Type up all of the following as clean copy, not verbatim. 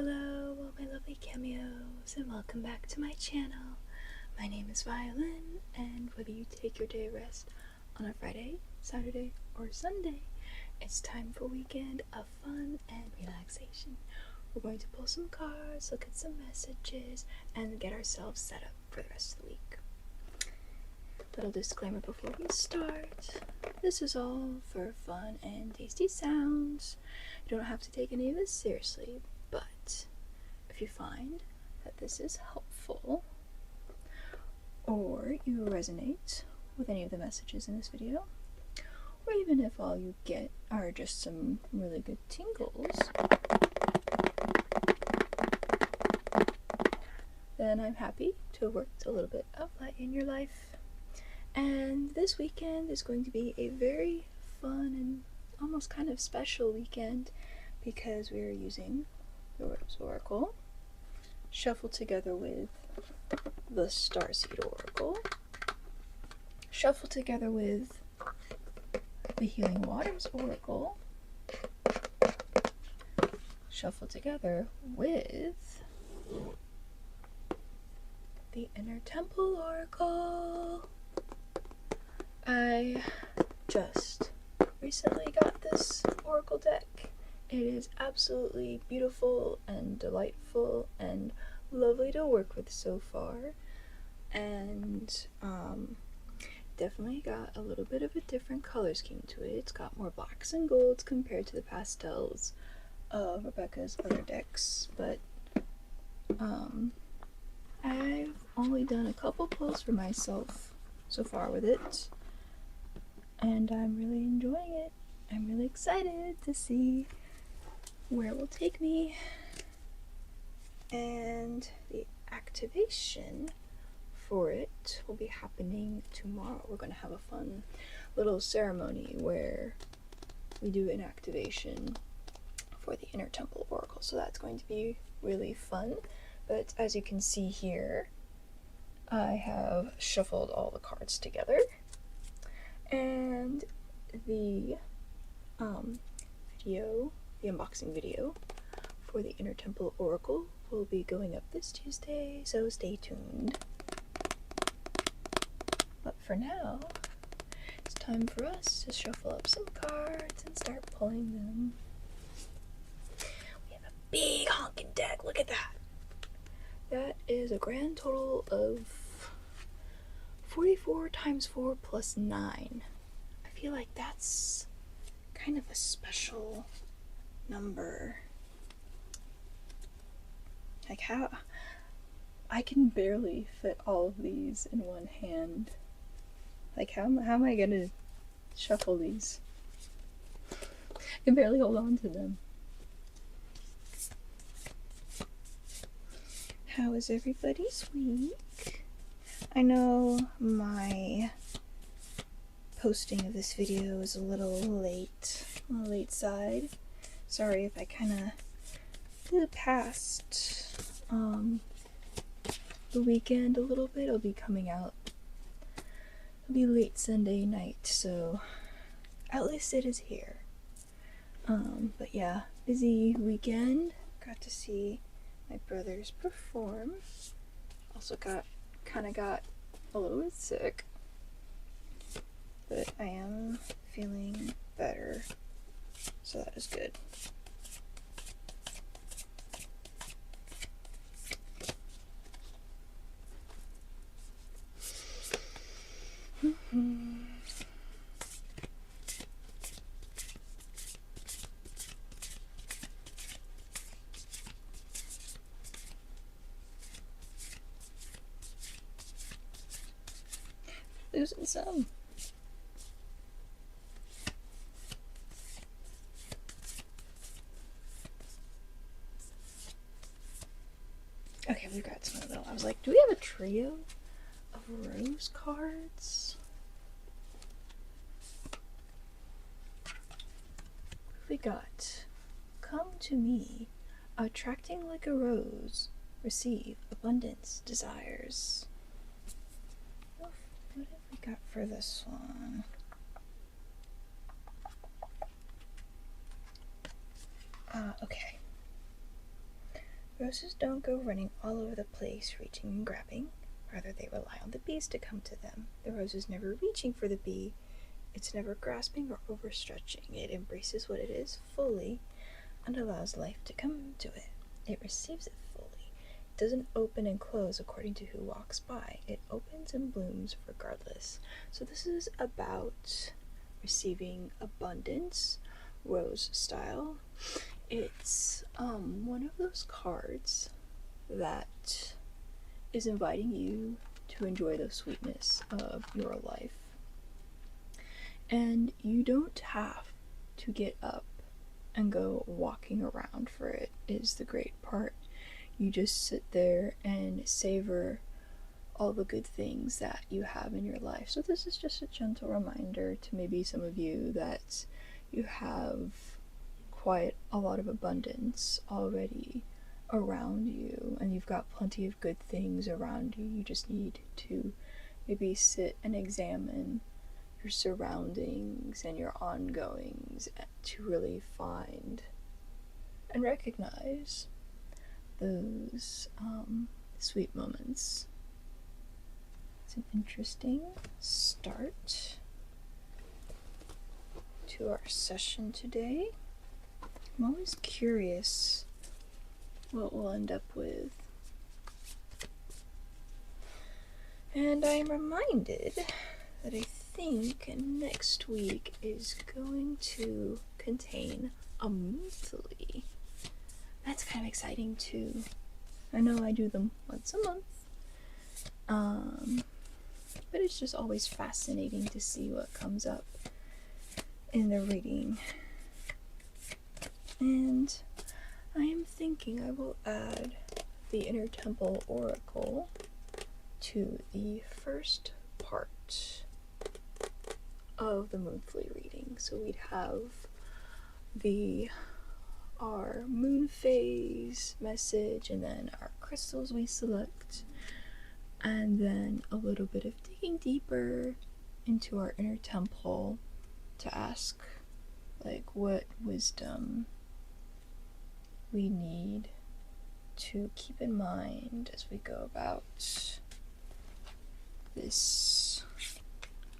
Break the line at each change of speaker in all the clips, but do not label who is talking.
Hello, all my lovely cameos, and welcome back to my channel. My name is Violin, and whether you take your day of rest on a Friday, Saturday, or Sunday, it's time for a weekend of fun and relaxation. We're going to pull some cards, look at some messages, and get ourselves set up for the rest of the week. Little disclaimer before we start. This is all for fun and tasty sounds. You don't have to take any of this seriously, but if you find that this is helpful or you resonate with any of the messages in this video, or even if all you get are just some really good tingles, then I'm happy to have worked a little bit of light in your life. And this weekend is going to be a very fun and almost kind of special weekend because we are using the Rose Oracle, shuffled together with the Starseed Oracle, shuffled together with the Healing Waters Oracle, shuffled together with the Inner Temple Oracle. I just recently got this oracle deck. It is absolutely beautiful and delightful and lovely to work with so far, and definitely got a little bit of a different color scheme to it. It's got more blacks and golds compared to the pastels of Rebecca's other decks, but I've only done a couple pulls for myself so far with it, and I'm really enjoying it. I'm really excited to see where it will take me. And the activation for it will be happening tomorrow. We're going to have a fun little ceremony where we do an activation for the Inner Temple Oracle. So that's going to be really fun. But as you can see here, I have shuffled all the cards together. And the unboxing video for the Inner Temple Oracle will be going up this Tuesday, so stay tuned. But for now, it's time for us to shuffle up some cards and start pulling them. We have a big honking deck, look at that! That is a grand total of 44 times 4 plus 9. I feel like that's kind of a special number. Like, how I can barely fit all of these in one hand. Like, how am I gonna shuffle these? I can barely hold on to them. How is everybody's week? I know my posting of this video is a little late, on the late side. Sorry if I kind of blew past the weekend a little bit. It'll be coming out. It'll be late Sunday night, so at least it is here. But yeah, busy weekend. Got to see my brothers perform. Also got a little bit sick, but I am feeling better, so that is good. Losing some. Okay, we've got some of them. I was like, do we have a trio of rose cards? We got Come to Me, Attracting Like a Rose, Receive Abundance Desires. What have we got for this one? Okay. Roses don't go running all over the place, reaching and grabbing. Rather, they rely on the bees to come to them. The rose is never reaching for the bee. It's never grasping or overstretching. It embraces what it is fully and allows life to come to it. It receives it fully. It doesn't open and close according to who walks by. It opens and blooms regardless. So this is about receiving abundance, rose style. It's one of those cards that is inviting you to enjoy the sweetness of your life. And you don't have to get up and go walking around for it, is the great part. You just sit there and savor all the good things that you have in your life. So this is just a gentle reminder to maybe some of you that you have quite a lot of abundance already around you, and you've got plenty of good things around you. You just need to maybe sit and examine your surroundings and your ongoings to really find and recognize those sweet moments. It's an interesting start to our session today. I'm always curious what we'll end up with. And I'm reminded that I think next week is going to contain a monthly. That's kind of exciting too. I know I do them once a month. But it's just always fascinating to see what comes up in the reading. And I am thinking I will add the Inner Temple Oracle to the first part of the monthly reading. So we'd have our moon phase message, and then our crystals we select, and then a little bit of digging deeper into our inner temple to ask what wisdom we need to keep in mind as we go about this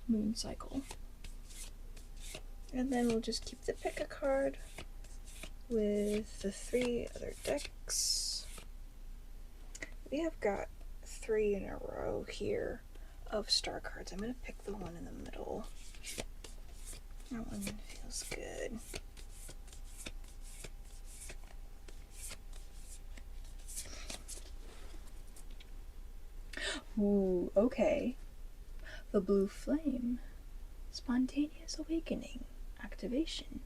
moon cycle. And then we'll just keep the pick a card with the 3 other decks. We have got 3 in a row here of star cards. I'm going to pick the one in the middle. That one feels good. Ooh, okay. The blue flame. Spontaneous awakening. Activation.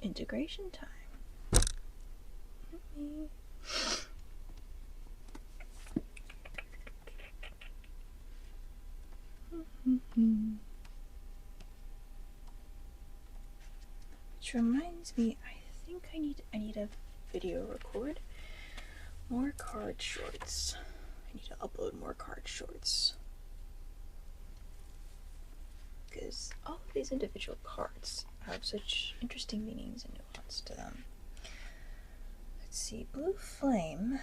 Integration time. Which reminds me, I think I need a video record more card shorts. I need to upload more card shorts because all of these individual cards have such interesting meanings and nuance to them. Let's see, Blue Flame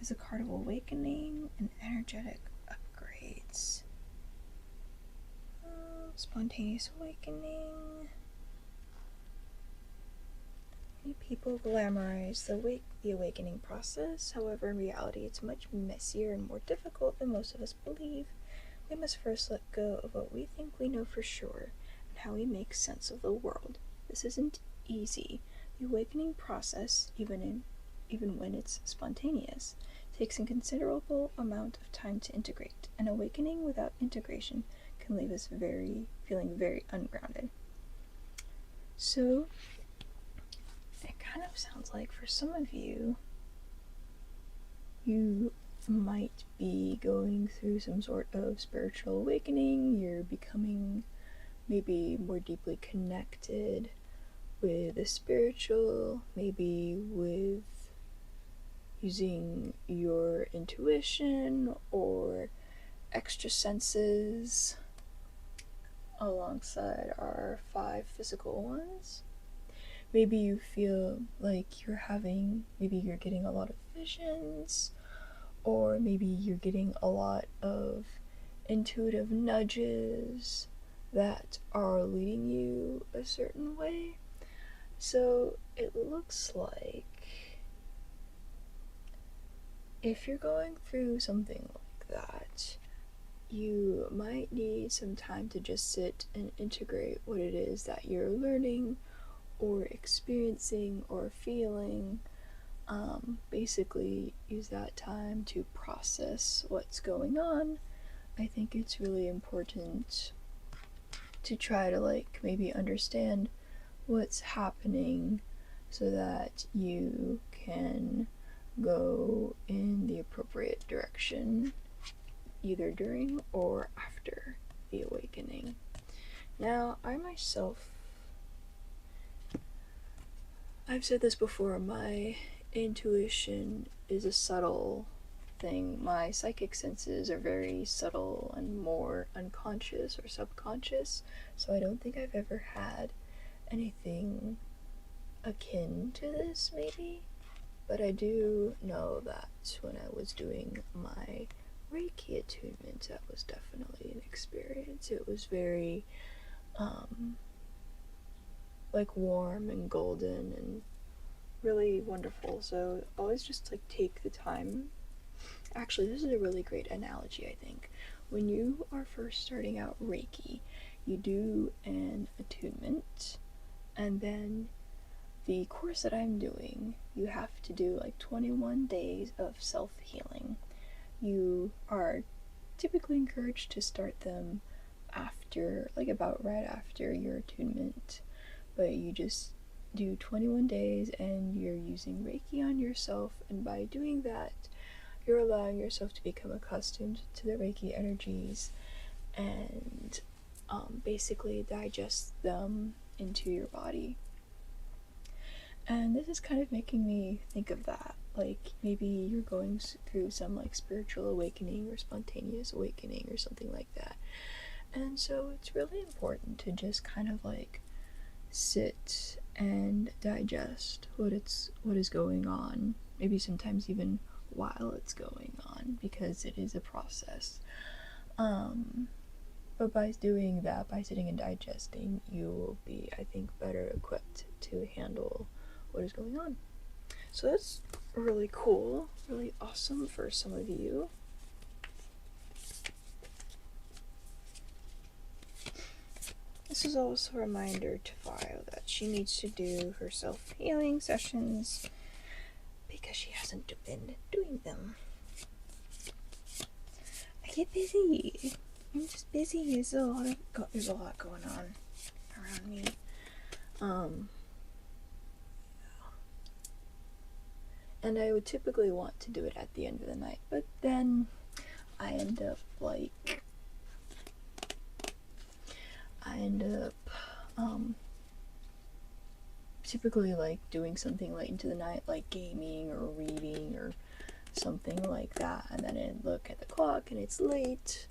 is a card of awakening and energetic upgrades. Spontaneous awakening. Many people glamorize the awakening process. However, in reality, it's much messier and more difficult than most of us believe. We must first let go of what we think we know for sure and how we make sense of the world. This isn't easy. The awakening process, even when it's spontaneous, takes a considerable amount of time to integrate. An awakening without integration can leave us feeling very ungrounded. So it kind of sounds like for some of you, you might be going through some sort of spiritual awakening. You're becoming maybe more deeply connected with the spiritual, maybe with using your intuition or extra senses alongside our 5 physical ones. maybe you feel like maybe you're getting a lot of visions, or maybe you're getting a lot of intuitive nudges that are leading you a certain way. So it looks like if you're going through something like that, you might need some time to just sit and integrate what it is that you're learning or experiencing or feeling. Basically, use that time to process what's going on. I think it's really important to try to maybe understand what's happening so that you can go in the appropriate direction either during or after the awakening. Now, I've said this before, my intuition is a subtle thing. My psychic senses are very subtle and more unconscious or subconscious, so I don't think I've ever had anything akin to this, maybe. But I do know that when I was doing my Reiki attunement, that was definitely an experience. It was very warm and golden and really wonderful. So always just take the time. Actually, this is a really great analogy, I think. When you are first starting out Reiki, you do an attunement, and then the course that I'm doing, you have to do 21 days of self-healing. You are typically encouraged to start them after, about right after your attunement, but you just do 21 days and you're using Reiki on yourself, and by doing that, you're allowing yourself to become accustomed to the Reiki energies and basically digest them into your body. And this is kind of making me think of that. Maybe you're going through some spiritual awakening or spontaneous awakening or something like that. And so it's really important to just kind of sit and digest what is going on. Maybe sometimes even while it's going on, because it is a process. But by doing that, by sitting and digesting, you will be, I think, better equipped to handle what is going on. So that's really cool, really awesome for some of you. This is also a reminder to Vio that she needs to do her self-healing sessions because she hasn't been doing them. I get busy. I'm just busy. There's a lot going on around me. And I would typically want to do it at the end of the night, but then I end up typically doing something late into the night, like gaming or reading or something like that, and then I look at the clock and it's late.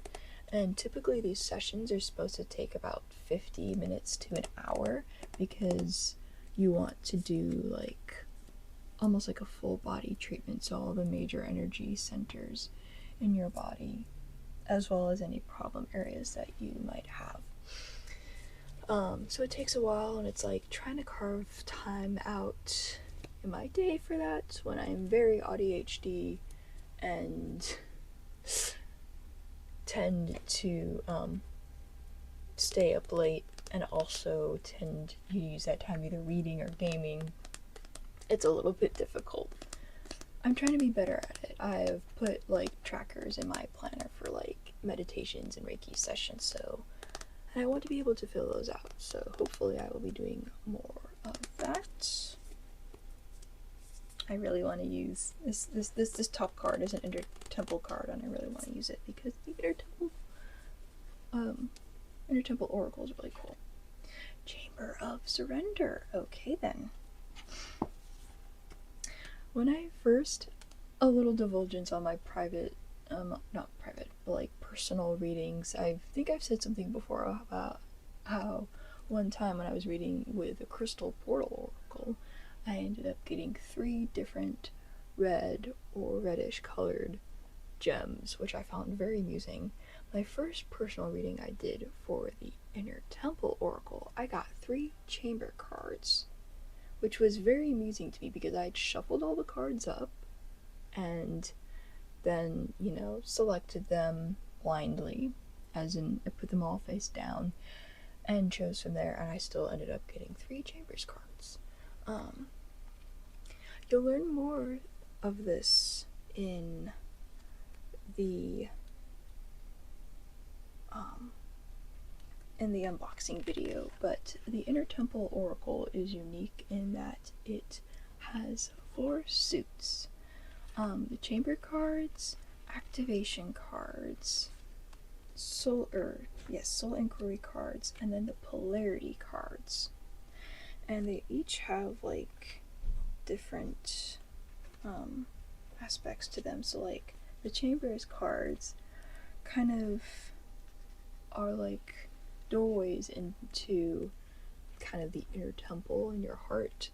And typically these sessions are supposed to take about 50 minutes to an hour, because you want to do almost a full body treatment, so all the major energy centers in your body, as well as any problem areas that you might have. So it takes a while, and it's trying to carve time out in my day for that when I'm very ADHD and tend to stay up late, and also tend to use that time either reading or gaming. It's a little bit difficult. I'm trying to be better at it. I've put trackers in my planner for meditations and Reiki sessions, so, and I want to be able to fill those out, so hopefully I will be doing more of that. I really want to use this top card is an Inner Temple card, and I really want to use it because the Inner Temple Oracle is really cool. Chamber of Surrender. Okay then. When I first, a little divulgence on my private, not private, but personal readings, I think I've said something before about how one time when I was reading with a crystal portal I ended up getting 3 different red or reddish colored gems, which I found very amusing. My first personal reading I did for the Inner Temple Oracle, I got 3 chamber cards, which was very amusing to me because I had shuffled all the cards up and then, selected them blindly, as in I put them all face down and chose from there, and I still ended up getting 3 chambers cards. You'll learn more of this in the unboxing video, but the Inner Temple Oracle is unique in that it has 4 suits. The chamber cards, activation cards, soul inquiry cards, and then the polarity cards. And they each have like different aspects to them. So like the chambers cards kind of are like doorways into kind of the inner temple in your heart,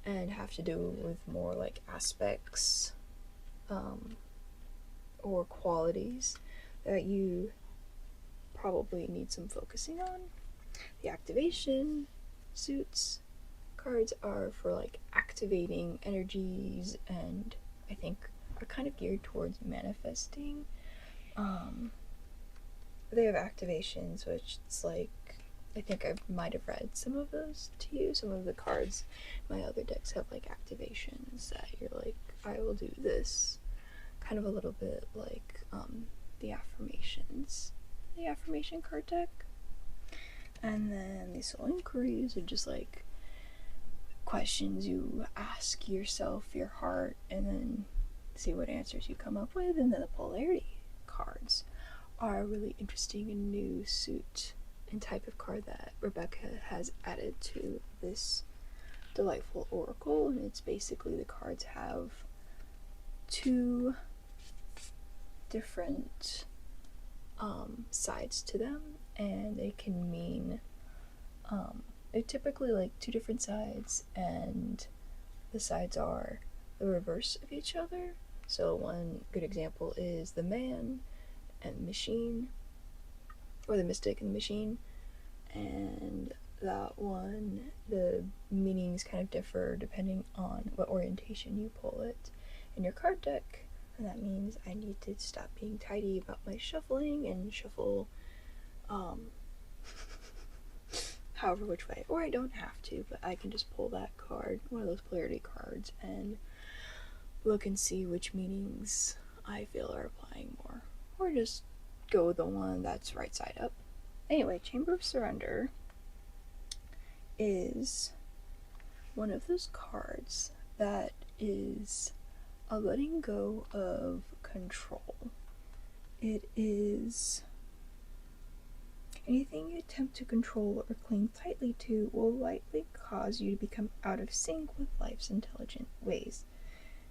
and have to do with more like aspects or qualities that you probably need some focusing on. The activation suits cards are for like activating energies, and I think are kind of geared towards manifesting. They have activations, which it's like, I think I might have read some of those to you. Some of the cards my other decks have like activations that you're like, I will do this. Kind of a little bit like the affirmations, the affirmation card deck. And then the soul inquiries are just like questions you ask yourself, your heart, and then see what answers you come up with. And then the polarity cards are a really interesting and new suit and type of card that Rebecca has added to this delightful oracle. And it's basically, the cards have 2 different sides to them, and they can mean they're typically like 2 different sides, and the sides are the reverse of each other. So one good example is the man and the machine, or the mystic and the machine, and that one, the meanings kind of differ depending on what orientation you pull it in your card deck. And that means I need to stop being tidy about my shuffling and shuffle however which way, or I don't have to, but I can just pull that card, one of those polarity cards, and look and see which meanings I feel are applying more, or just go with the one that's right side up. Anyway, Chamber of Surrender is one of those cards that is a letting go of control. It is anything you attempt to control or cling tightly to will likely cause you to become out of sync with life's intelligent ways.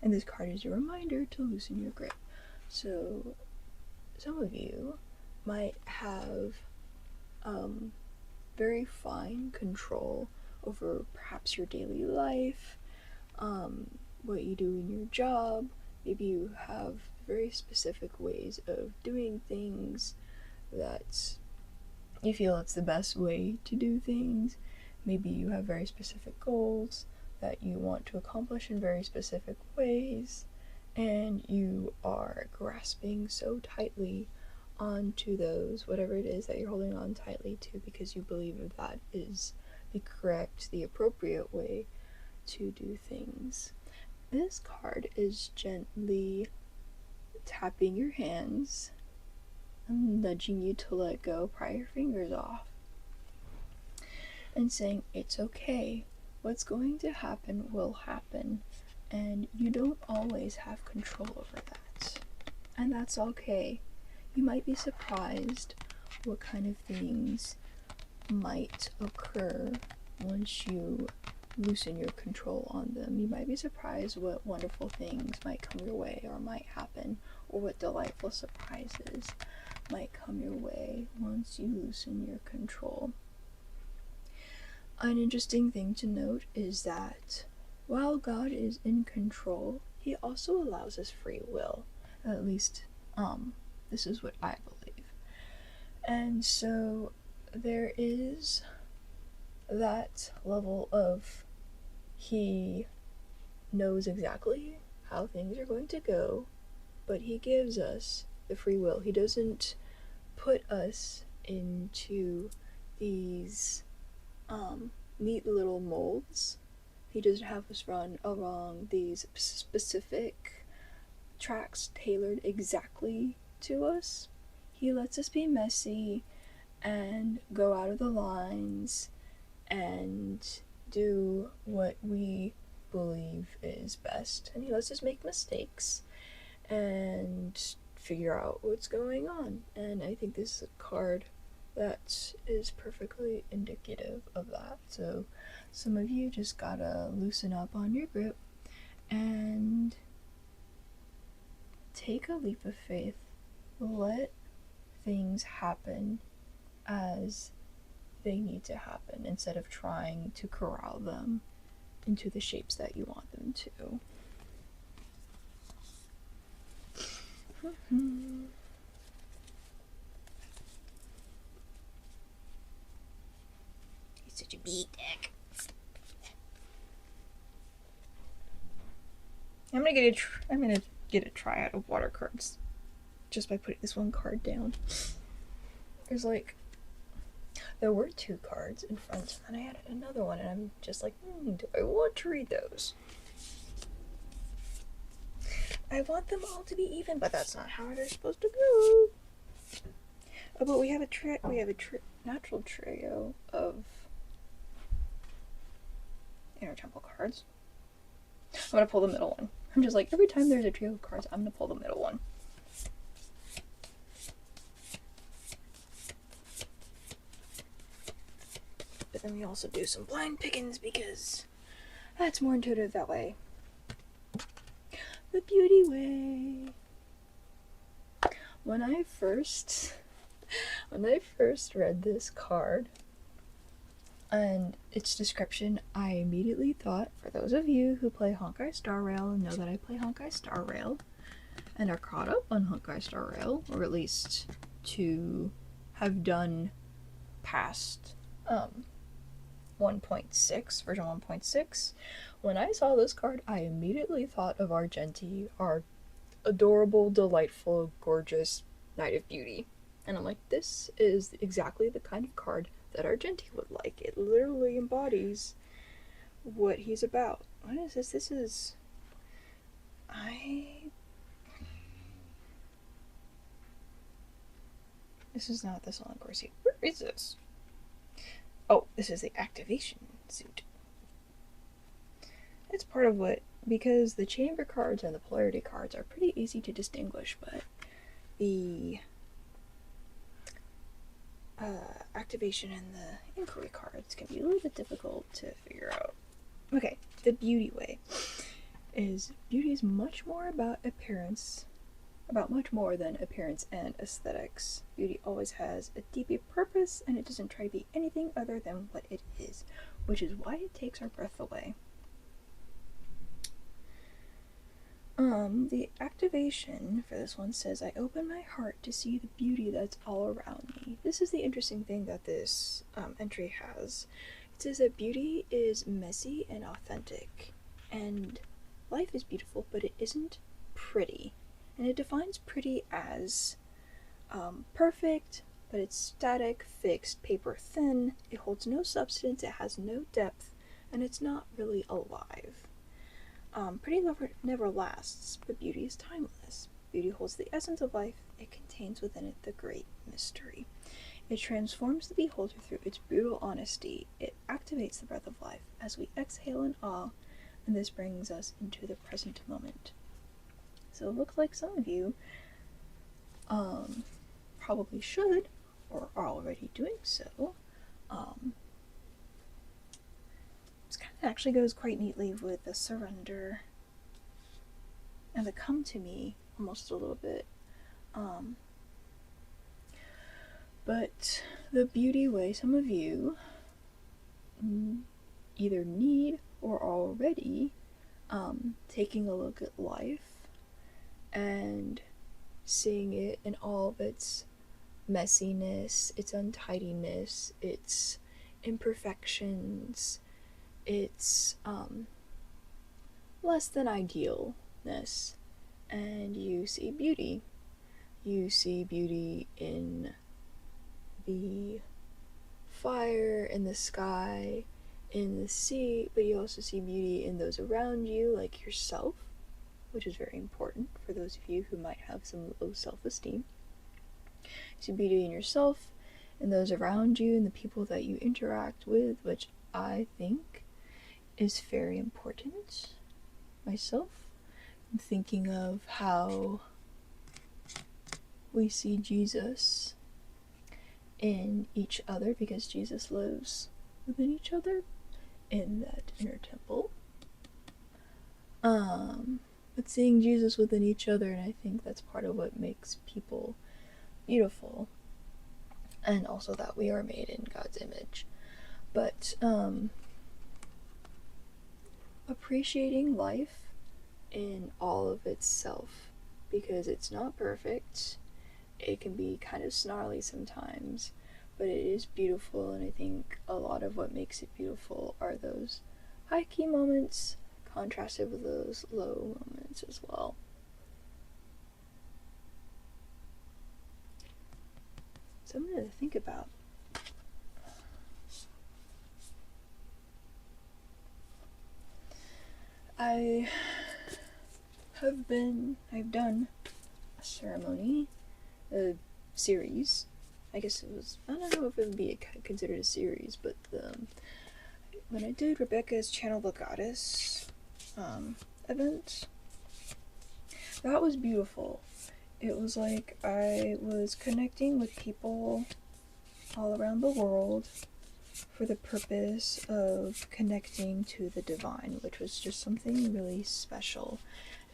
And this card is a reminder to loosen your grip. So some of you might have very fine control over perhaps your daily life, what you do in your job. Maybe you have very specific ways of doing things that you feel it's the best way to do things. Maybe you have very specific goals that you want to accomplish in very specific ways, and you are grasping so tightly onto those, whatever it is that you're holding on tightly to, because you believe that is the correct, the appropriate way to do things. This card is gently tapping your hands and nudging you to let go, pry your fingers off, and saying it's okay. What's going to happen will happen, and you don't always have control over that. And that's okay. You might be surprised what kind of things might occur once you loosen your control on them. You might be surprised what wonderful things might come your way or might happen, or what delightful surprises might come your way once you loosen your control. An interesting thing to note is that while God is in control, he also allows us free will. At least, this is what I believe. And so there is that level of he knows exactly how things are going to go, but he gives us the free will. He doesn't put us into these neat little molds. He doesn't have us run along these specific tracks tailored exactly to us. He lets us be messy and go out of the lines and do what we believe is best. And he lets us make mistakes and figure out what's going on. And I think this is a card that is perfectly indicative of that. So some of you just gotta loosen up on your grip and take a leap of faith. Let things happen as they need to happen instead of trying to corral them into the shapes that you want them to. He's such a big dick. I'm gonna get a try out of water cards just by putting this one card down. There were 2 cards in front, and I added another one, and I'm just like, do I want to read those? I want them all to be even, but that's not how they're supposed to go. Oh, but we have a natural trio of inner temple cards. I'm gonna pull the middle one. I'm just like, every time there's a trio of cards, I'm gonna pull the middle one. But then we also do some blind pickings because that's more intuitive that way. The beauty way. When I first read this card and its description, I immediately thought, for those of you who play Honkai Star Rail and know that I play Honkai Star Rail and are caught up on Honkai Star Rail, or at least to have done past 1.6, version 1.6, when I saw this card, I immediately thought of Argenti, our adorable, delightful, gorgeous Knight of Beauty. And I'm like, this is exactly the kind of card that Argenti would like. It literally embodies what he's about. What is this? This is... This is not the Solon Corsi. Where is this? Oh, this is the activation suit. It's part of what, because the chamber cards and the polarity cards are pretty easy to distinguish, but the activation and the inquiry cards can be a little bit difficult to figure out. Okay, the beauty way is beauty is much more about appearance, about much more than appearance and aesthetics. Beauty always has a deeper purpose, and it doesn't try to be anything other than what it is, which is why it takes our breath away. The activation for this one says, I open my heart to see the beauty that's all around me. This is the interesting thing that this entry has. It says that beauty is messy and authentic, and life is beautiful, but it isn't pretty. And it defines pretty as perfect, but it's static, fixed, paper thin, it holds no substance, it has no depth, and it's not really alive. Pretty never lasts, but beauty is timeless. Beauty holds the essence of life, it contains within it the great mystery. It transforms the beholder through its brutal honesty, it activates the breath of life as we exhale in awe, and this brings us into the present moment. So it looks like some of you probably should, or are already doing so. This kind of actually goes quite neatly with the surrender and the come to me almost a little bit. But the beauty way, some of you either need or already taking a look at life and seeing it in all of its messiness, its untidiness, its imperfections, its less than idealness, and you see beauty. You see beauty in the fire, in the sky, in the sea, but you also see beauty in those around you, like yourself, which is very important for those of you who might have some low self-esteem. You see beauty in yourself, in those around you, and the people that you interact with, which I think is very important. Myself, I'm thinking of how we see Jesus in each other, because Jesus lives within each other in that inner temple. But seeing Jesus within each other, and I think that's part of what makes people beautiful, and also that we are made in God's image. But appreciating life in all of itself, because it's not perfect. It can be kind of snarly sometimes, but it is beautiful, and I think a lot of what makes it beautiful are those high key moments contrasted with those low moments as well. Something to think about. I've done a ceremony, a series. I guess it was, I don't know if it would be considered a series, but when I did Rebecca's Channel the Goddess event, that was beautiful. It was like I was connecting with people all around the world for the purpose of connecting to the divine, which was just something really special.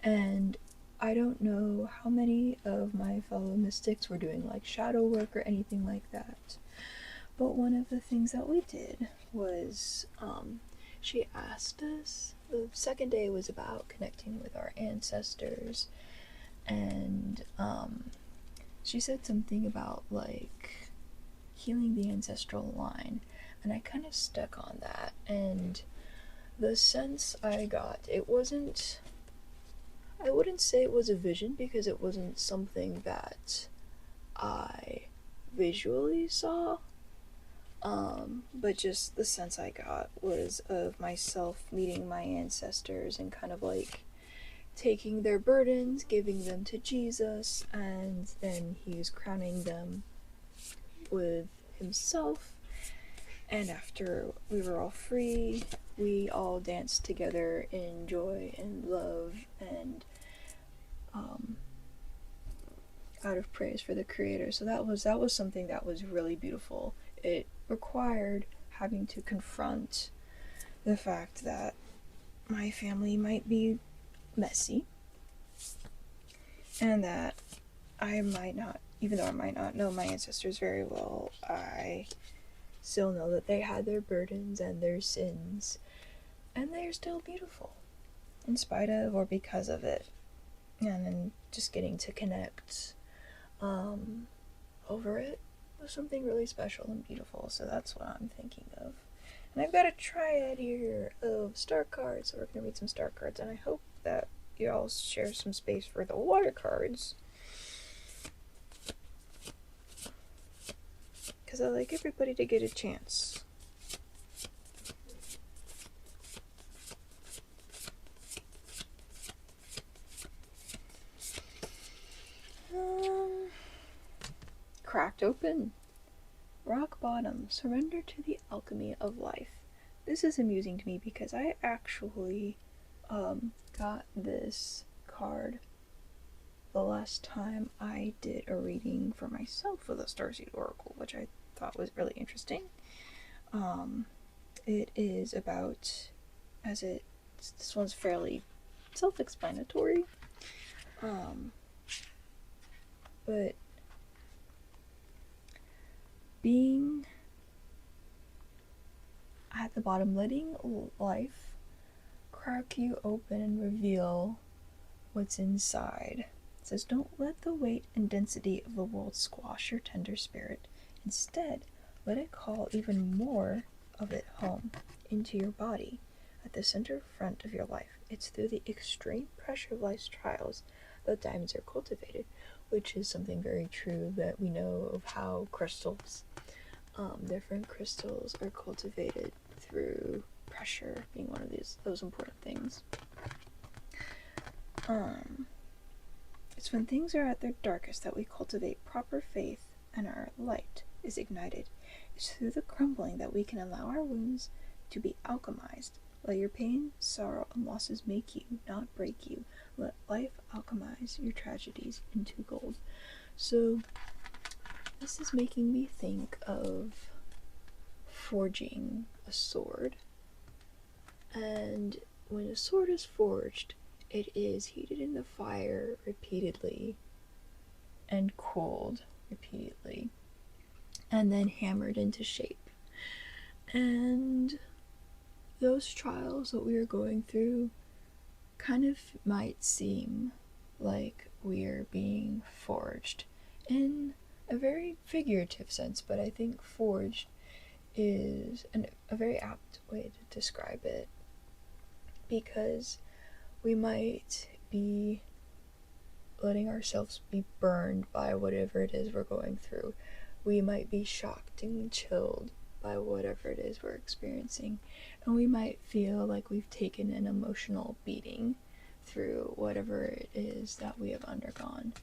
And I don't know how many of my fellow mystics were doing like shadow work or anything like that, but one of the things that we did was she asked us, the second day was about connecting with our ancestors, and she said something about like healing the ancestral line, and I kind of stuck on that. And the sense I got, it wasn't, I wouldn't say it was a vision, because it wasn't something that I visually saw, but just the sense I got was of myself meeting my ancestors and kind of like taking their burdens, giving them to Jesus, and then he was crowning them with himself. And after we were all free, we all danced together in joy and love and out of praise for the Creator. So that was something that was really beautiful. It required having to confront the fact that my family might be messy, and that I might not, even though I might not know my ancestors very well, I still know that they had their burdens and their sins, and they're still beautiful in spite of or because of it. And then just getting to connect over it was something really special and beautiful. So that's what I'm thinking of. And I've got a triad here of star cards, so we're going to read some star cards, and I hope that you all share some space for the water cards, because I like everybody to get a chance. Cracked open. Rock bottom. Surrender to the alchemy of life. This is amusing to me because I actually got this card the last time I did a reading for myself with a starseed oracle, which I thought was really interesting. It is about, this one's fairly self-explanatory, but being at the bottom, letting life crack you open and reveal what's inside. It says, don't let the weight and density of the world squash your tender spirit. Instead, let it call even more of it home into your body at the center front of your life. It's through the extreme pressure of life's trials that diamonds are cultivated, which is something very true that we know of how crystals, different crystals are cultivated through pressure being one of those important things. It's when things are at their darkest that we cultivate proper faith and our light is ignited. It's through the crumbling that we can allow our wounds to be alchemized. Let your pain, sorrow, and losses make you, not break you. Let life alchemize your tragedies into gold. So this is making me think of forging a sword. And when a sword is forged, it is heated in the fire repeatedly and cooled repeatedly and then hammered into shape. And those trials that we are going through kind of might seem like we are being forged in a very figurative sense, but I think forged is a very apt way to describe it, because we might be letting ourselves be burned by whatever it is we're going through. We might be shocked and chilled by whatever it is we're experiencing, and we might feel like we've taken an emotional beating through whatever it is that we have undergone.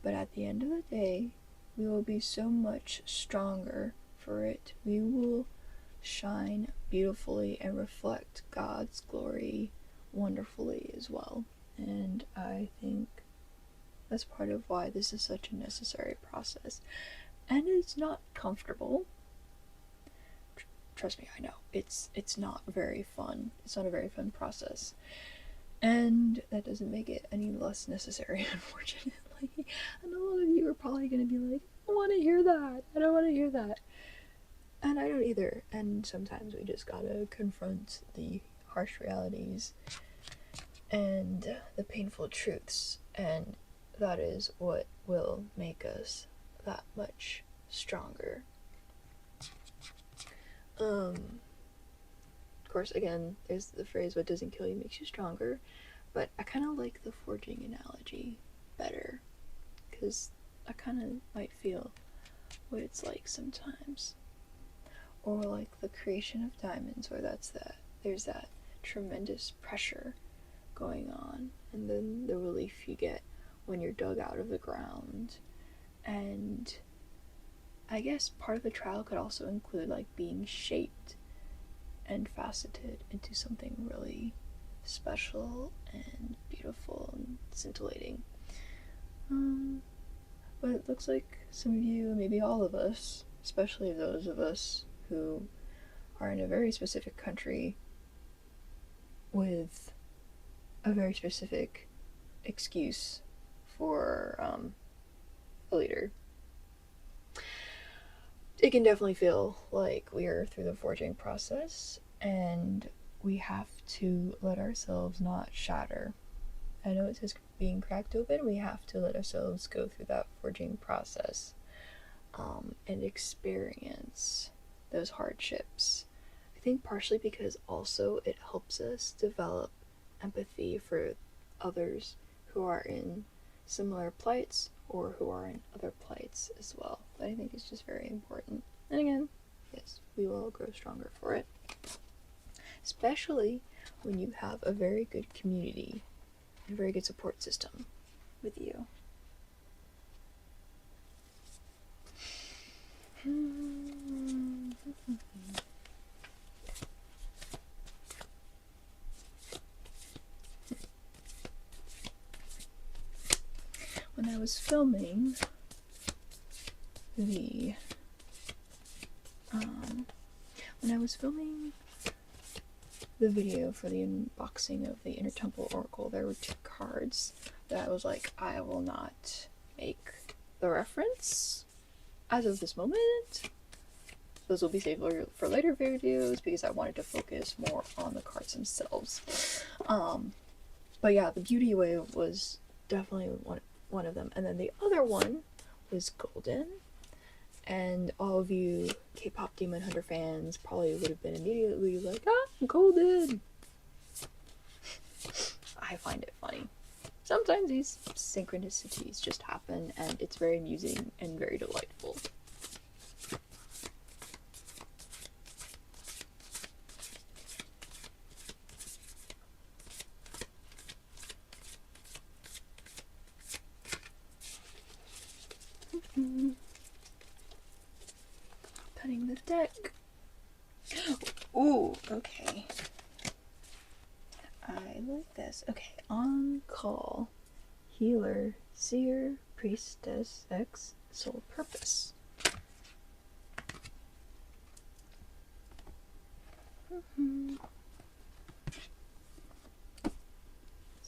But at the end of the day, we will be so much stronger for it. We will shine beautifully and reflect God's glory wonderfully as well. And I think that's part of why this is such a necessary process. And it's not comfortable. Trust me, I know. It's not very fun. It's not a very fun process. And that doesn't make it any less necessary, unfortunately. And a lot of you are probably going to be like, I don't want to hear that. I don't want to hear that. And I don't either. And sometimes we just gotta confront the harsh realities and the painful truths. And that is what will make us that much stronger. Of course, again, there's the phrase, what doesn't kill you makes you stronger. But I kind of like the forging analogy better, because I kind of might feel what it's like sometimes. Or like the creation of diamonds, where there's that tremendous pressure going on, and then the relief you get when you're dug out of the ground. And I guess part of the trial could also include like being shaped and faceted into something really special and beautiful and scintillating. But it looks like some of you, maybe all of us, especially those of us who are in a very specific country with a very specific excuse for a leader, it can definitely feel like we are through the forging process, and we have to let ourselves not shatter. I know it says being cracked open. We have to let ourselves go through that forging process and experience those hardships. I think partially because also it helps us develop empathy for others who are in similar plights or who are in other plights as well. But I think it's just very important. And again, yes, we will grow stronger for it. Especially when you have a very good community and a very good support system with you. When I was filming the video for the unboxing of the Inner Temple Oracle, there were 2 cards that I was like, I will not make the reference as of this moment, those will be saved for later videos because I wanted to focus more on the cards themselves. But yeah, the Beauty Wave was definitely one of them. And then the other one was Golden. And all of you K-pop Demon Hunter fans probably would have been immediately like, ah, Golden! I find it funny. Sometimes these synchronicities just happen, and it's very amusing and very delightful. Cutting the deck. Ooh, okay. I like this. Okay, on call. Healer, Seer, Priestess, X, Soul Purpose. So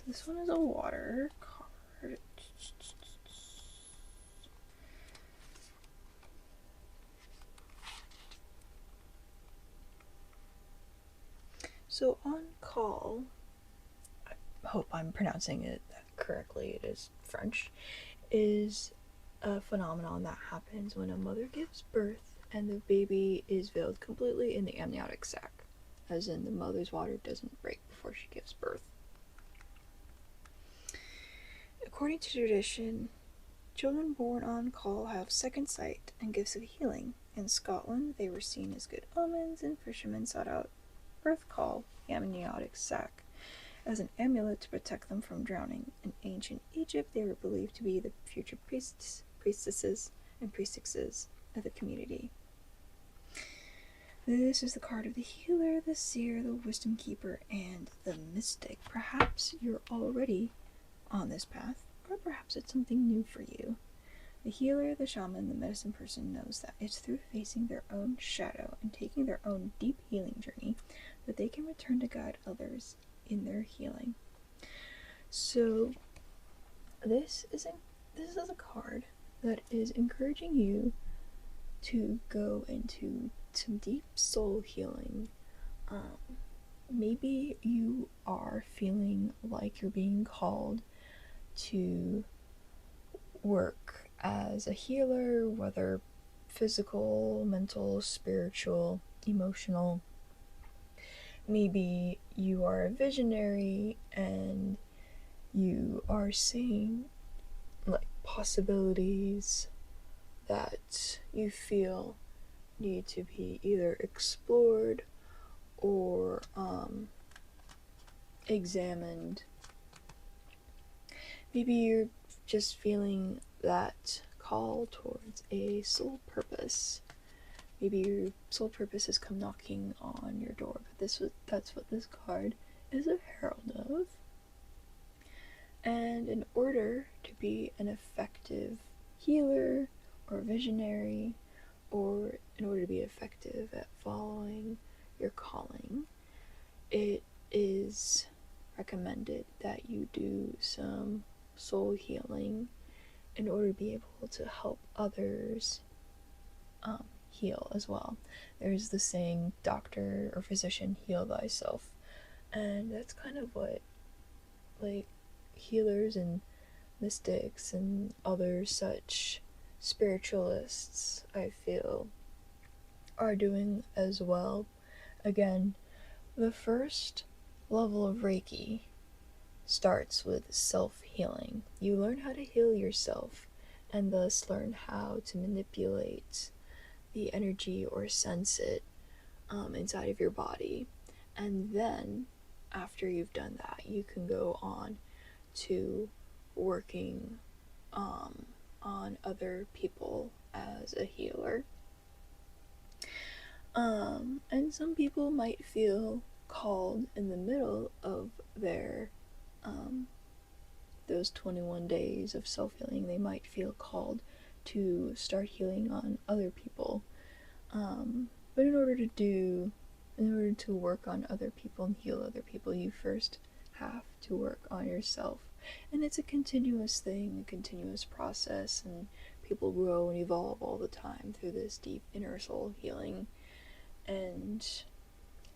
this one is a water card. So on call, I hope I'm pronouncing it correctly, it is French, is a phenomenon that happens when a mother gives birth and the baby is veiled completely in the amniotic sac, as in the mother's water doesn't break before she gives birth. According to tradition, children born on call have second sight and gifts of healing. In Scotland, they were seen as good omens, and fishermen sought out birth call, the amniotic sac, as an amulet to protect them from drowning. In ancient Egypt, they were believed to be the future priestesses and priestesses of the community. This is the card of the healer, the seer, the wisdom keeper, and the mystic. Perhaps you're already on this path, or perhaps it's something new for you. The healer, the shaman, the medicine person knows that it's through facing their own shadow and taking their own deep healing journey that they can return to guide others in their healing. So this is a card that is encouraging you to go into some deep soul healing. Maybe you are feeling like you're being called to work as a healer, whether physical, mental, spiritual, emotional. Maybe you are a visionary and you are seeing like possibilities that you feel need to be either explored or examined. Maybe you're just feeling that call towards a soul purpose. Maybe your soul purpose has come knocking on your door, but that's what this card is a herald of. And in order to be an effective healer or visionary, or in order to be effective at following your calling, it is recommended that you do some soul healing in order to be able to help others heal as well. There's the saying, doctor or physician, heal thyself. And that's kind of what like healers and mystics and other such spiritualists, I feel, are doing as well. Again, the first level of Reiki starts with self-healing. You learn how to heal yourself and thus learn how to manipulate the energy or sense it inside of your body. And then after you've done that, you can go on to working on other people as a healer. And some people might feel called in the middle of their those 21 days of self-healing. They might feel called to start healing on other people. But in order to work on other people and heal other people, you first have to work on yourself. And it's a continuous thing, a continuous process, and people grow and evolve all the time through this deep inner soul healing, and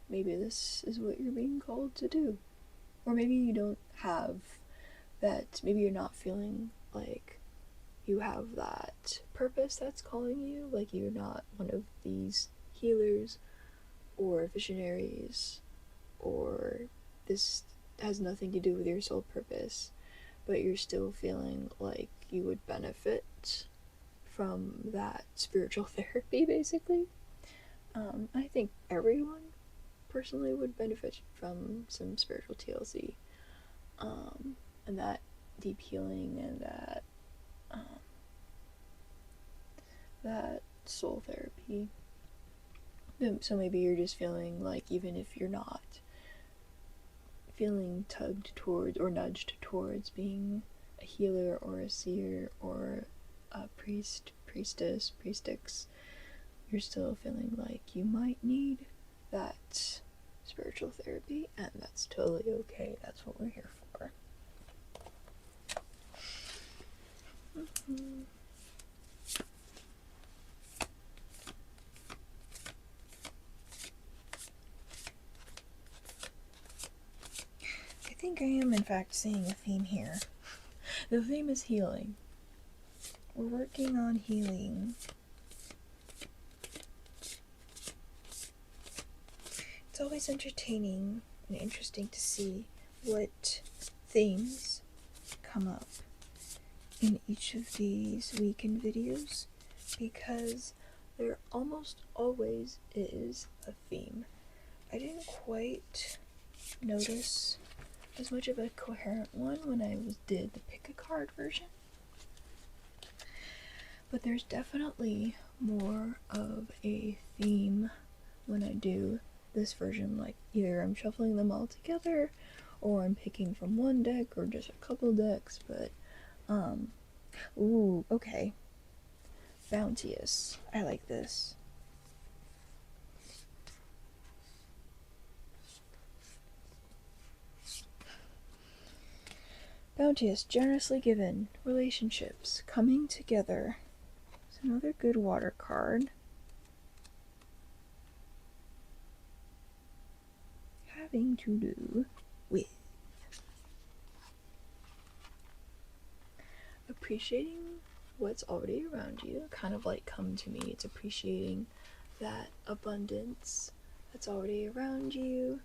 maybe this is what you're being called to do. Or maybe you don't have that, maybe you're not feeling like you have that purpose that's calling you, like you're not one of these healers or visionaries, or this has nothing to do with your soul purpose, but you're still feeling like you would benefit from that spiritual therapy, basically. I think everyone personally would benefit from some spiritual TLC, and that deep healing and that soul therapy. So maybe you're just feeling like, even if you're not feeling tugged towards or nudged towards being a healer or a seer or a priest, priestess, priestess, you're still feeling like you might need that spiritual therapy, and that's totally okay. That's what we're here for. I think I am in fact seeing a theme here. The theme is healing. We're working on healing. It's always entertaining and interesting to see what themes come up in each of these weekend videos, because there almost always is a theme. I didn't quite notice as much of a coherent one when I did the pick a card version, but there's definitely more of a theme when I do this version. Like, either I'm shuffling them all together, or I'm picking from one deck, or just a couple decks. But ooh, okay, bounteous, I like this. Bounteous, generously given, relationships, coming together. It's another good water card. Having to do with appreciating what's already around you, kind of like come to me. It's appreciating that abundance that's already around you,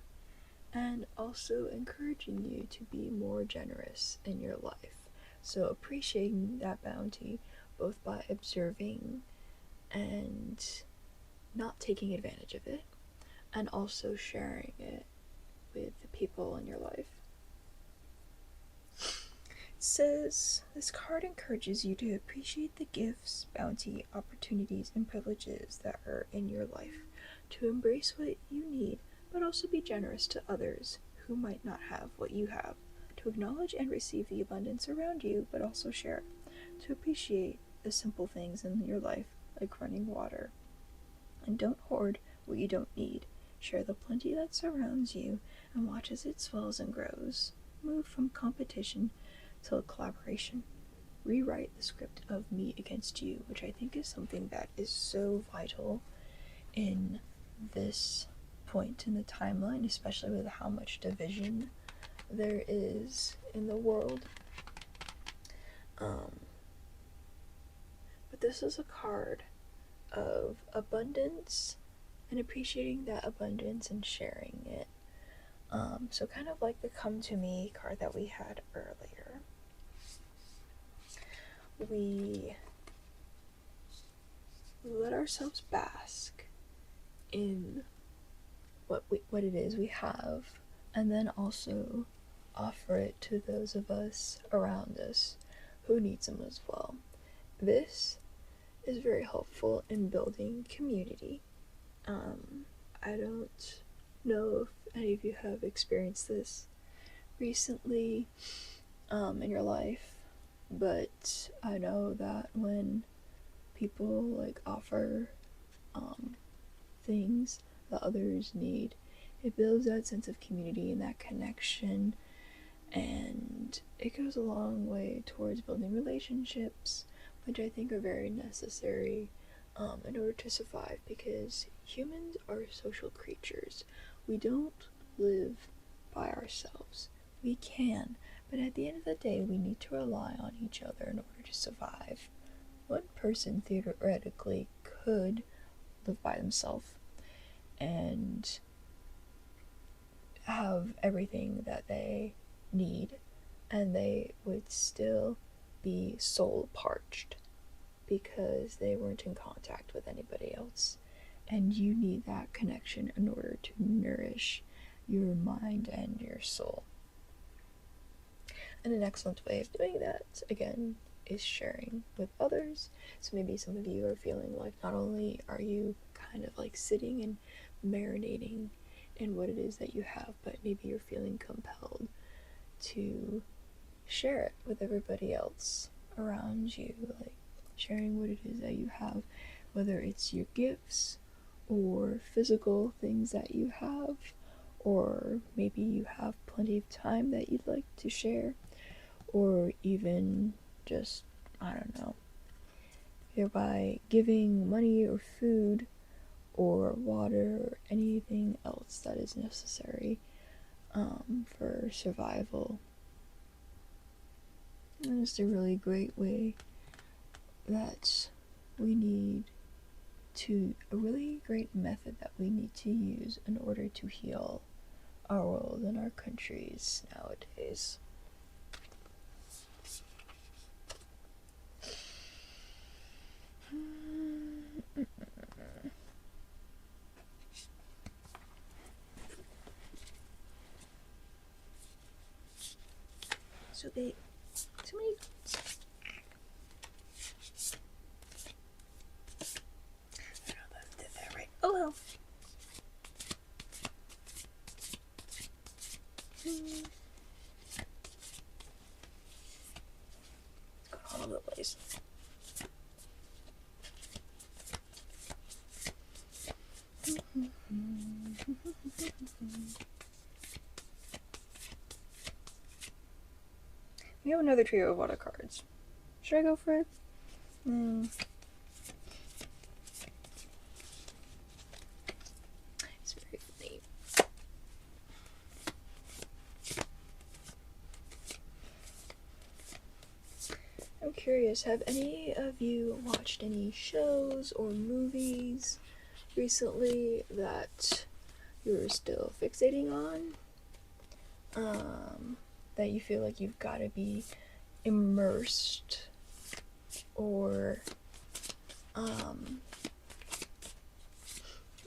and also encouraging you to be more generous in your life. So appreciating that bounty, both by observing and not taking advantage of it, and also sharing it with the people in your life. It says, this card encourages you to appreciate the gifts, bounty, opportunities, and privileges that are in your life, to embrace what you need, but also be generous to others who might not have what you have, to acknowledge and receive the abundance around you, but also share it, to appreciate the simple things in your life, like running water. And don't hoard what you don't need. Share the plenty that surrounds you, and watch as it swells and grows. Move from competition to collaboration. Rewrite the script of me against you, which I think is something that is so vital in this point in the timeline, especially with how much division there is in the world. But this is a card of abundance and appreciating that abundance and sharing it. So kind of like the come to me card that we had earlier. We let ourselves bask in what it is we have, and then also offer it to those of us around us who need some as well. This is very helpful in building community. I don't know if any of you have experienced this recently in your life, but I know that when people like offer things that others need, it builds that sense of community and that connection, and it goes a long way towards building relationships, which I think are very necessary in order to survive, because humans are social creatures. We don't live by ourselves. We can, but at the end of the day, we need to rely on each other in order to survive. One person theoretically could live by themselves and have everything that they need, and they would still be soul parched because they weren't in contact with anybody else. And you need that connection in order to nourish your mind and your soul. And an excellent way of doing that, again, is sharing with others. So maybe some of you are feeling like not only are you kind of like sitting and marinating in what it is that you have, but maybe you're feeling compelled to share it with everybody else around you, like sharing what it is that you have, whether it's your gifts or physical things that you have, or maybe you have plenty of time that you'd like to share, or even just, I don't know, by giving money or food or water or anything else that is necessary for survival. And it's a really great way that we need to, a really great method that we need to use in order to heal our world and our countries nowadays. So many. I don't know if I did that right. Oh well. It's going all over the place. We have another trio of water cards. Should I go for it? It's very funny. I'm curious, have any of you watched any shows or movies recently that you're still fixating on? That you feel like you've got to be immersed or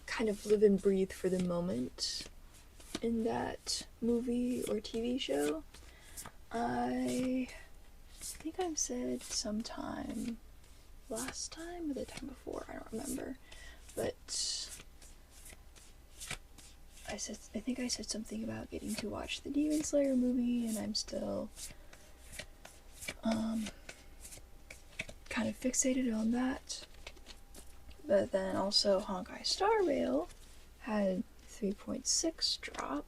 kind of live and breathe for the moment in that movie or TV show? I think I've said sometime last time or the time before, I don't remember, but I think I said something about getting to watch the Demon Slayer movie, and I'm still kind of fixated on that. But then also Honkai Star Rail had 3.6 drop,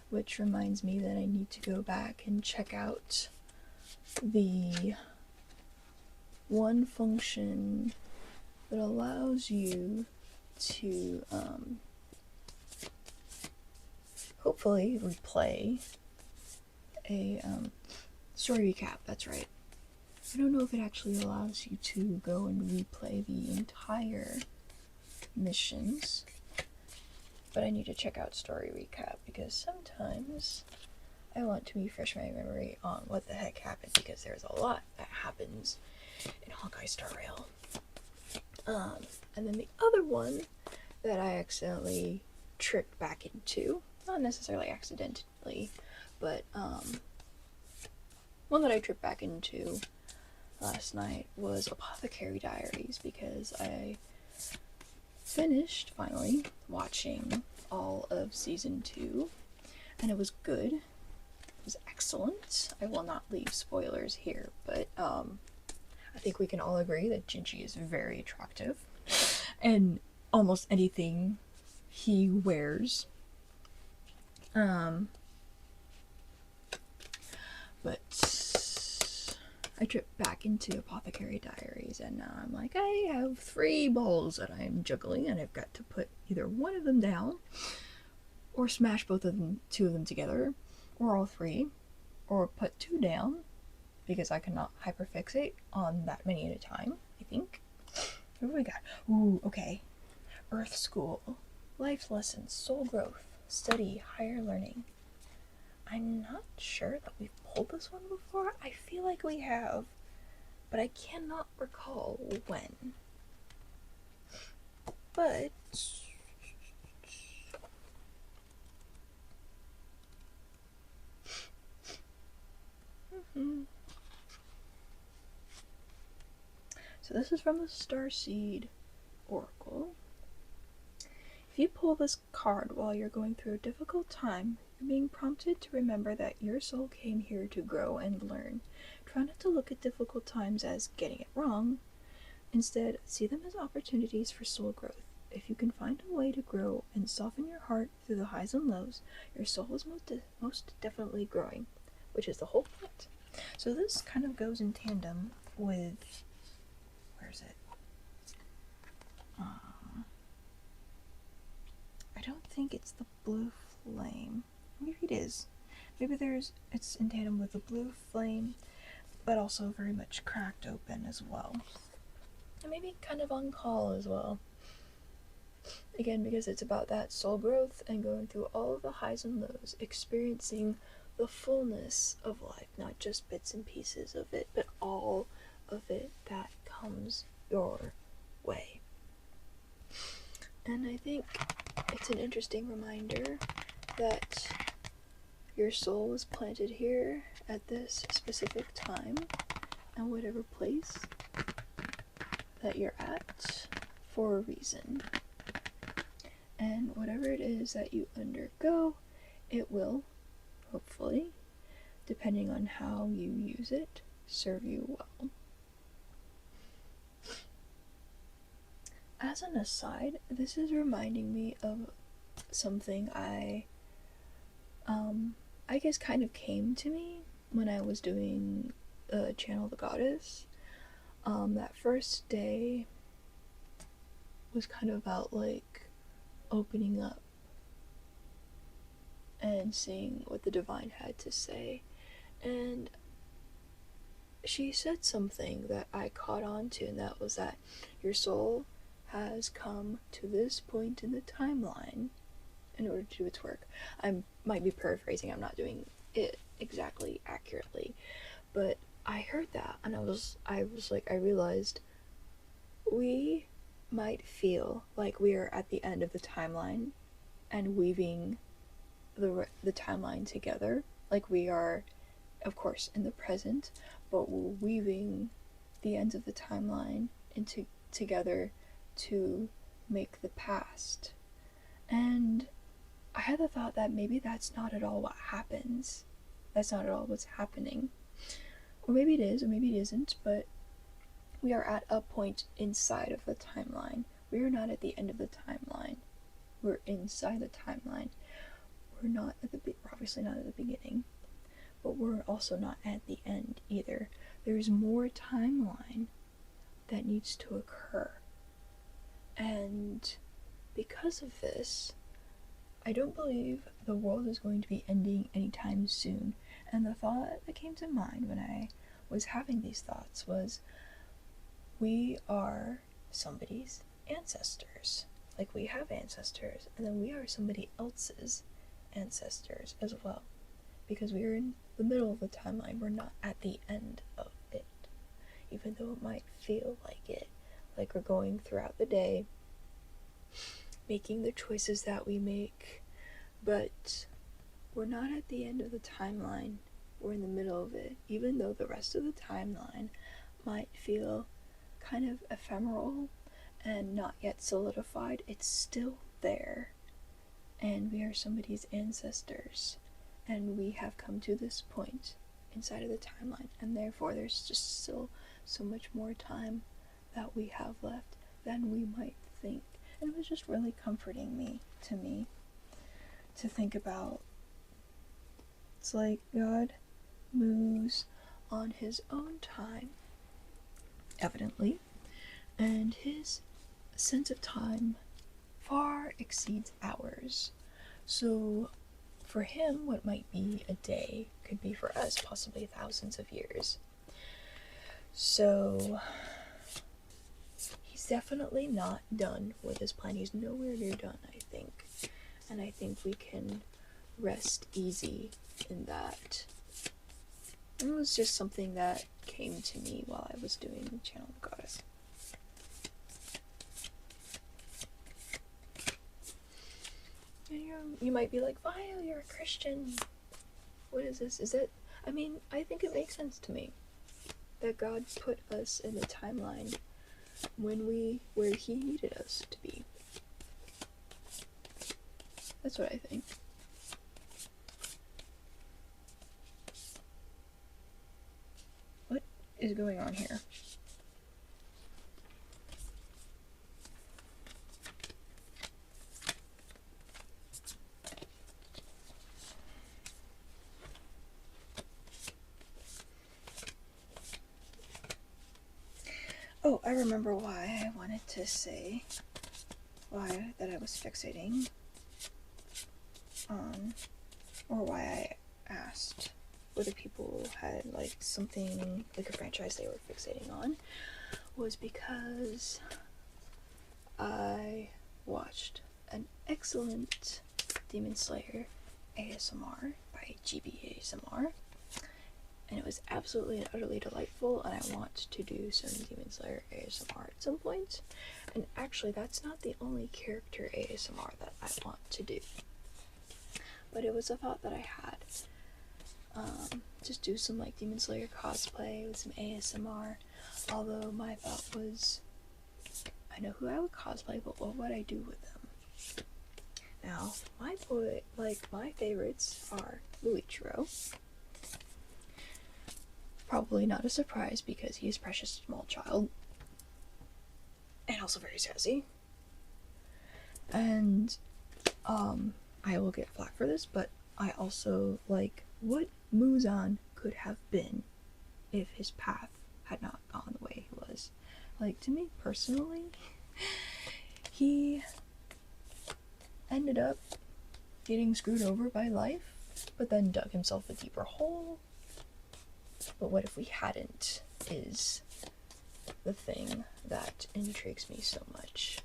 which reminds me that I need to go back and check out the one function that allows you to hopefully replay a story recap. That's right. I don't know if it actually allows you to go and replay the entire missions, but I need to check out story recap because sometimes I want to refresh my memory on what the heck happened, because there's a lot that happens in Honkai Star Rail. And then the other one that I accidentally tricked back into, not necessarily accidentally, but one that I tripped back into last night was Apothecary Diaries, because I finished, finally, watching all of Season 2, and it was good. It was excellent. I will not leave spoilers here, but I think we can all agree that Gingy is very attractive, and almost anything he wears. But I tripped back into Apothecary Diaries, and now I'm like, I have 3 balls that I'm juggling, and I've got to put either one of them down, or smash both of them, 2 of them together, or all 3, or put 2 down, because I cannot hyperfixate on that many at a time, I think. What do we got? Ooh, okay. Earth School. Life lessons, soul growth, study, higher learning. I'm not sure that we've pulled this one before. I feel like we have, but I cannot recall when. But so this is from the Starseed Oracle. If you pull this card while you're going through a difficult time, you're being prompted to remember that your soul came here to grow and learn. Try not to look at difficult times as getting it wrong. Instead, see them as opportunities for soul growth. If you can find a way to grow and soften your heart through the highs and lows, your soul is most definitely growing, which is the whole point. So this kind of goes in tandem with, where is it? I don't think it's the blue flame. Maybe it is. Maybe it's in tandem with the blue flame, but also very much cracked open as well. And maybe kind of on call as well. Again, because it's about that soul growth and going through all of the highs and lows, experiencing the fullness of life, not just bits and pieces of it, but all of it that comes your way. And I think it's an interesting reminder that your soul was planted here at this specific time and whatever place that you're at for a reason. And whatever it is that you undergo, it will, hopefully, depending on how you use it, serve you well. As an aside, this is reminding me of something I guess kind of came to me when I was doing Channel the Goddess. That first day was kind of about like opening up and seeing what the divine had to say, and she said something that I caught on to, and that was that your soul has come to this point in the timeline in order to do its work. I might be paraphrasing, I'm not doing it exactly accurately, but I heard that and I realized we might feel like we are at the end of the timeline and weaving the timeline together, like we are, of course, in the present, but we're weaving the ends of the timeline together to make the past. And I had the thought that maybe that's not at all what happens. That's not at all what's happening. Or maybe it is, or maybe it isn't, but we are at a point inside of the timeline. We are not at the end of the timeline. We're inside the timeline. We're obviously not at the beginning, but we're also not at the end either. There's more timeline that needs to occur. And because of this, I don't believe the world is going to be ending anytime soon. And the thought that came to mind when I was having these thoughts was, we are somebody's ancestors. Like, we have ancestors, and then we are somebody else's ancestors as well. Because we are in the middle of the timeline, we're not at the end of it. Even though it might feel like it. Like we're going throughout the day, making the choices that we make, but we're not at the end of the timeline. We're in the middle of it. Even though the rest of the timeline might feel kind of ephemeral and not yet solidified, it's still there. And we are somebody's ancestors, and we have come to this point inside of the timeline, and therefore there's just still so much more time that we have left than we might think. And it was just really comforting to me to think about. It's like God moves on his own time, evidently, and his sense of time far exceeds ours. So for him, what might be a day could be for us possibly thousands of years. So he's definitely not done with his plan. He's nowhere near done, I think. And I think we can rest easy in that. It was just something that came to me while I was doing Channel the Goddess. And you might be like, Vile, you're a Christian. What is this? Is it? I mean, I think it makes sense to me that God put us in a timeline where he needed us to be. That's what I think. What is going on here? Oh, I remember why I wanted to say why that I was fixating on, or why I asked whether people had like something like a franchise they were fixating on, was because I watched an excellent Demon Slayer ASMR by GBASMR, and it was absolutely and utterly delightful, and I want to do some Demon Slayer ASMR at some point. And actually, that's not the only character ASMR that I want to do, but it was a thought that I had. Just do some like Demon Slayer cosplay with some ASMR, although my thought was, I know who I would cosplay, but what would I do with them? Now, my favorites are Luichiro. Probably not a surprise because he is precious small child. And also very sassy. And, I will get flack for this, but I also like what Muzan could have been if his path had not gone the way he was. Like, to me personally, he ended up getting screwed over by life, but then dug himself a deeper hole. But what if we hadn't, is the thing that intrigues me so much.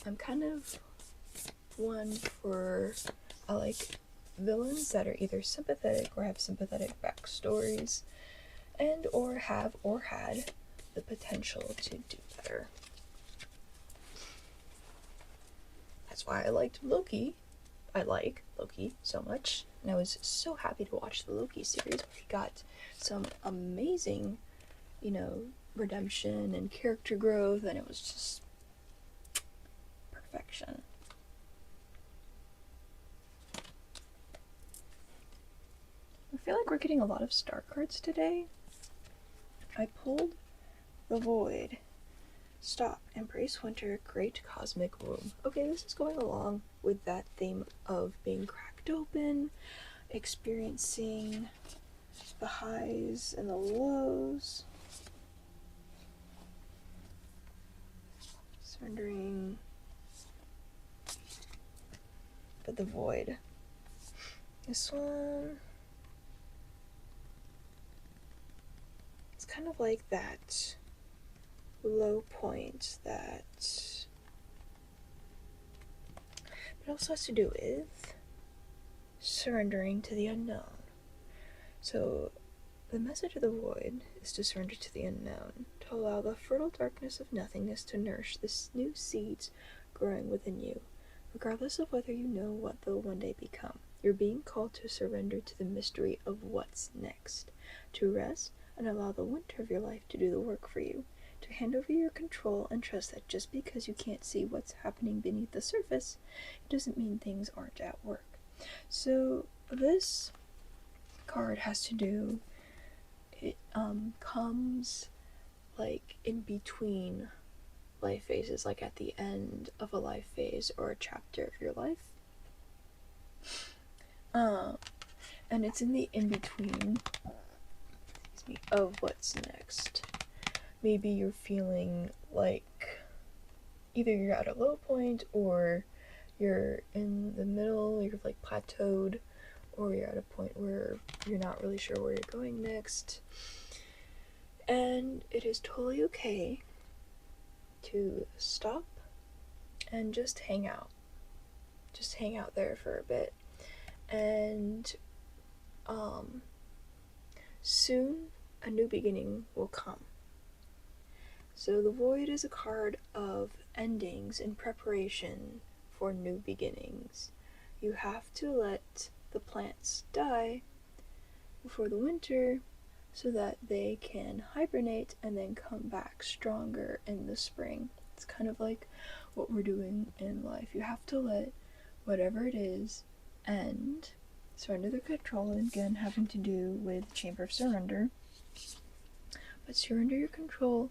I'm kind of one for, I like villains that are either sympathetic or have sympathetic backstories, and or have or had the potential to do better. That's why I liked Loki. I like Loki so much, and I was so happy to watch the Loki series where he got some amazing, redemption and character growth, and it was just perfection. I feel like we're getting a lot of star cards today. I pulled the Void. Stop. Embrace winter. Great cosmic womb. Okay, this is going along with that theme of being cracked open, experiencing the highs and the lows, surrendering. But the Void. This one, it's kind of like that low point that, but it also has to do with surrendering to the unknown. So the message of the Void is to surrender to the unknown, to allow the fertile darkness of nothingness to nourish the new seeds growing within you, regardless of whether you know what they'll one day become. You're being called to surrender to the mystery of what's next, to rest and allow the winter of your life to do the work for you, to hand over your control and trust that just because you can't see what's happening beneath the surface, it doesn't mean things aren't at work. So this card has to do, it comes like in between life phases, like at the end of a life phase or a chapter of your life. And it's in the in-between, me of what's next. Maybe you're feeling like either you're at a low point or you're in the middle, you're like plateaued, or you're at a point where you're not really sure where you're going next. And it is totally okay to stop and just hang out. Just hang out there for a bit. And soon a new beginning will come. So the Void is a card of endings in preparation for new beginnings. You have to let the plants die before the winter so that they can hibernate and then come back stronger in the spring. It's kind of like what we're doing in life. You have to let whatever it is end, surrender the control, and again having to do with Chamber of Surrender. But surrender your control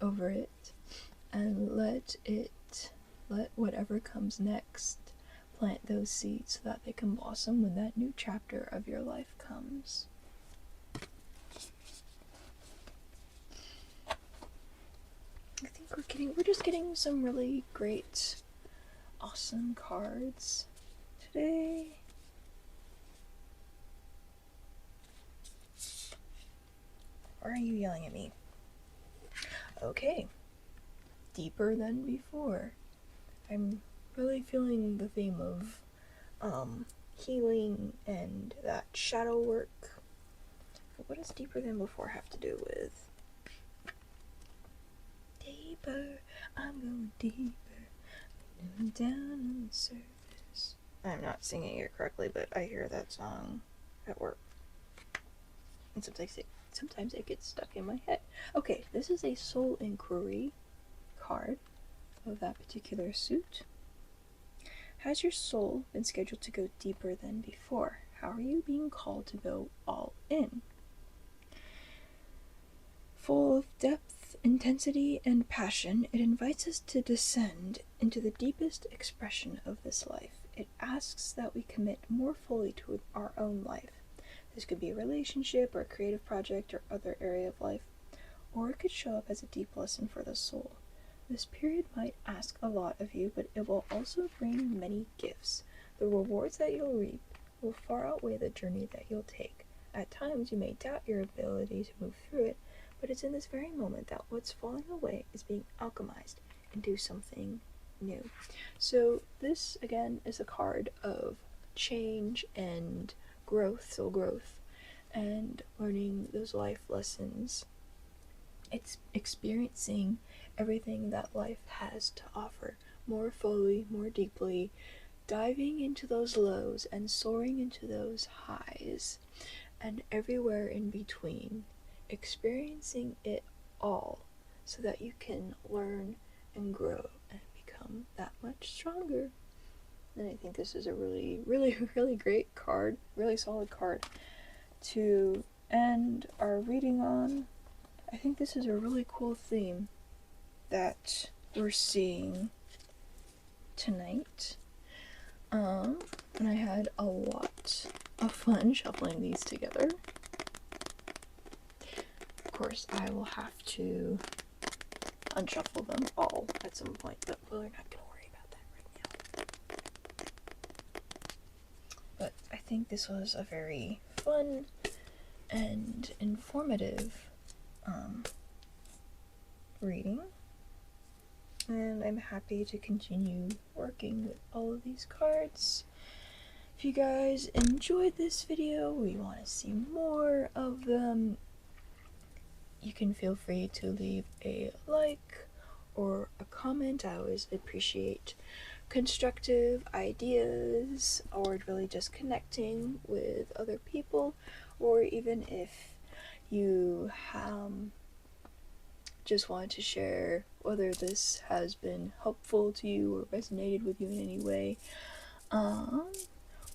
over it and let whatever comes next plant those seeds so that they can blossom when that new chapter of your life comes. I think we're just getting some really great, awesome cards today. Or are you yelling at me? Okay. Deeper than before. I'm really feeling the theme of healing and that shadow work. What does deeper than before have to do with? Deeper, I'm going deeper, down on the surface. I'm not singing it correctly, but I hear that song at work. And sometimes it gets stuck in my head. Okay, this is a soul inquiry card of that particular suit. Has your soul been scheduled to go deeper than before? How are you being called to go all in? Full of depth, intensity, and passion, it invites us to descend into the deepest expression of this life. It asks that we commit more fully to our own life. This could be a relationship or a creative project or other area of life, or it could show up as a deep lesson for the soul. This period might ask a lot of you, but it will also bring many gifts. The rewards that you'll reap will far outweigh the journey that you'll take. At times, you may doubt your ability to move through it, but it's in this very moment that what's falling away is being alchemized into something new. So this, again, is a card of change and growth, soul growth, and learning those life lessons. It's experiencing everything that life has to offer more fully, more deeply, diving into those lows and soaring into those highs, and everywhere in between, experiencing it all so that you can learn and grow and become that much stronger. And I think this is a really, really, really great card, really solid card to end our reading on. I think this is a really cool theme that we're seeing tonight. And I had a lot of fun shuffling these together. Of course, I will have to unshuffle them all at some point, but we're not going to worry about that right now. But I think this was a very fun and informative reading, and I'm happy to continue working with all of these cards. If you guys enjoyed this video, or you want to see more of them, you can feel free to leave a like or a comment. I always appreciate constructive ideas, or really just connecting with other people, or even if you just wanted to share whether this has been helpful to you or resonated with you in any way,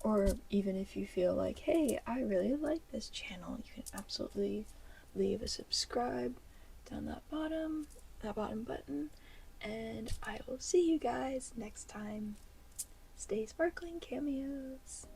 or even if you feel like, hey, I really like this channel, you can absolutely leave a subscribe down that bottom button, and I will see you guys next time. Stay sparkling, cameos.